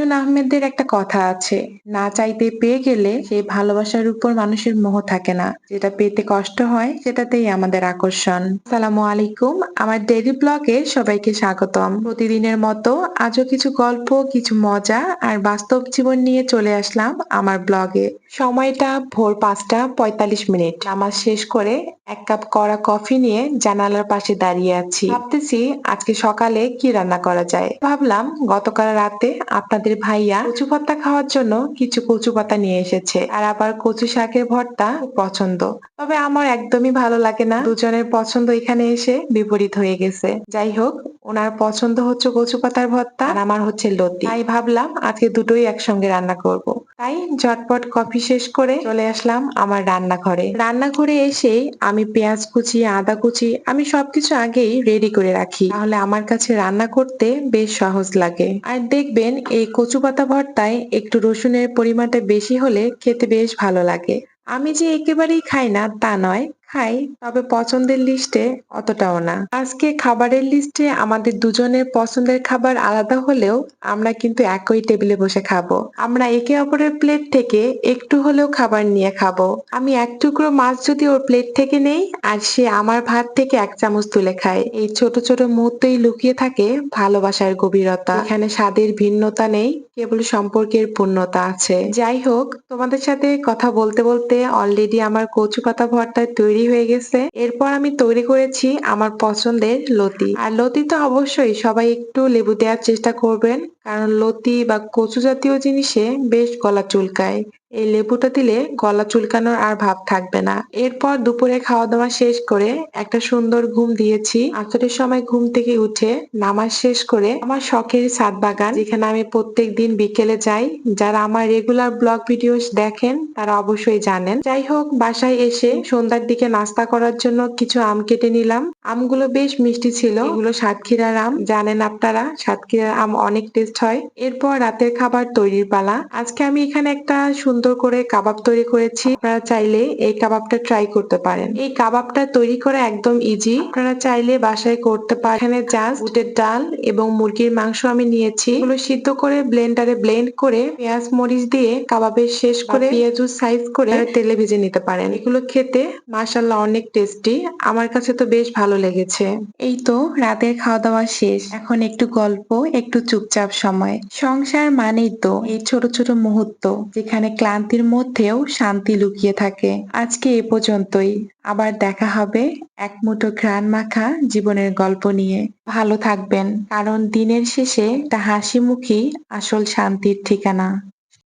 হুমায়ুন আহমেদের একটা কথা আছে, না চাইতে পেয়ে গেলে সেই ভালোবাসার উপর মানুষের মোহ থাকে না, যেটা পেতে কষ্ট হয় সেটাতেই আমাদের আকর্ষণ। আসসালামু আলাইকুম, আমার ডেইলি ব্লগে সবাইকে স্বাগতম। প্রতিদিনের মতো আজও কিছু গল্প, কিছু মজা আর বাস্তব জীবন নিয়ে চলে আসলাম আমার ব্লগে। সময়টা ভোর 5:45। নামাজ শেষ করে এক কাপ কড়া কফি নিয়ে জানালার পাশে দাঁড়িয়ে আছি। ভাবতেছি আজকে সকালে কি রান্না করা যায়। ভাবলাম গতকাল রাতে আপনাদের ভাইয়া কচু পাতা খাওয়ার জন্য কিছু কচু পাতা নিয়ে এসেছে, আর আবার কচু শাকের ভর্তা খুব পছন্দ। তবে আমার একদমই ভালো লাগে না। দুজনের পছন্দ এখানে এসে বিপরীত হয়ে গেছে। যাই হোক, ওনার পছন্দ হচ্ছে কচু পাতার ভর্তা আর আমার হচ্ছে লতি। তাই ভাবলাম আজকে দুটোই একসঙ্গে রান্না করব। তাই ঝটপট কফি শেষ করে চলে আসলাম আমার রান্নাঘরে। রান্নাঘরে এসেই আমি পেঁয়াজ কুচি, আদা কুচি, আমি সবকিছু আগেই রেডি করে রাখি, তাহলে আমার কাছে রান্না করতে বেশ সহজ লাগে। আর দেখবেন এই কচু পাতা ভর্তায় একটু রসুনের পরিমাণটা বেশি হলে খেতে বেশ ভালো লাগে। আমি যে একেবারেই খাই না তা নয়, খাই, তবে পছন্দের লিস্টে অতটাও না। আজকে খাবারের লিস্টে আমাদের দুজনের পছন্দের খাবার আলাদা হলেও আমরা কিন্তু একই টেবিলে বসে খাবো। আমরা একে অপরের প্লেট থেকে একটু হলেও খাবার নিয়ে খাবো। আমি এক টুকরো মাছ যদি ওর প্লেট থেকে নেই, আর সে আমার ভাত থেকে এক চামচ তুলে খায়। এই ছোট ছোট মুহূর্তেই লুকিয়ে থাকে ভালোবাসার গভীরতা। এখানে স্বাদের ভিন্নতা নেই, কেবল সম্পর্কের পূর্ণতা আছে। যাই হোক, তোমাদের সাথে কথা বলতে বলতে অলরেডি আমার কচু পাতা ভর্তা তৈরি হয়ে গেছে। এরপর আমি তৈরি করেছি আমার পছন্দের লতি। আর লতি তো অবশ্যই সবাই একটু লেবু দেওয়ার চেষ্টা করবেন, কারণ লতি বা কচু জাতীয় জিনিসে বেশ গলা চুলকায়। এই লেবুটা দিলে গলা চুলকানোর আর ভাব থাকবে না। এরপর দুপুরে খাওয়া দাওয়া শেষ করে একটা সুন্দর ঘুম দিয়েছি। আসরের সময় ঘুম থেকে উঠে নামাজ শেষ করে আমার শখের ছাদ বাগান, যেখানে আমি প্রত্যেক দিন বিকেলে যাই। যারা আমার রেগুলার ব্লগ ভিডিওস দেখেন তারা অবশ্যই জানেন। যাই হোক, বাসায় এসে সন্ধ্যার দিকে নাস্তা করার জন্য কিছু আম কেটে নিলাম। আমগুলো বেশ মিষ্টি ছিল, এগুলো সাতক্ষীরার আম। জানেন আপনারা, সাতক্ষীরার আম অনেক টেস্ট হয়। এরপর রাতের খাবার তৈরির পালা। আজকে আমি এখানে একটা সুন্দর করে কাবাব তৈরি করেছি। আপনারা চাইলে এই কাবাবটা ট্রাই করতে পারেন। এই কাবাবটা তৈরি করা একদম ইজি, আপনারা চাইলে বাসায় করতে পারেন। এখানে জাস্ট বুটের ডাল এবং মুরগির মাংস আমি নিয়েছি, এগুলো সিদ্ধ করে ব্লেন্ডারে ব্লেন্ড করে পেঁয়াজ মরিচ দিয়ে কাবাবের শেষ করে পেঁয়াজু সাইজ করে তেলে ভেজে নিতে পারেন। এগুলো খেতে মাশাআল্লাহ অনেক টেস্টি, আমার কাছে তো বেশ ভালো লেগেছে। এই তো রাতের খাওয়া দাওয়া শেষ, এখন একটু গল্প, একটু চুপচাপ সময়। সংসার মানেই তো এই ছোট ছোট মুহূর্ত, যেখানে ক্লান্তির মধ্যেও শান্তি লুকিয়ে থাকে। আজকে এ পর্যন্তই, আবার দেখা হবে এক মুঠো ঘ্রাণ মাখা জীবনের গল্প নিয়ে। ভালো থাকবেন, কারণ দিনের শেষে একটা হাসি মুখই আসল শান্তির ঠিকানা।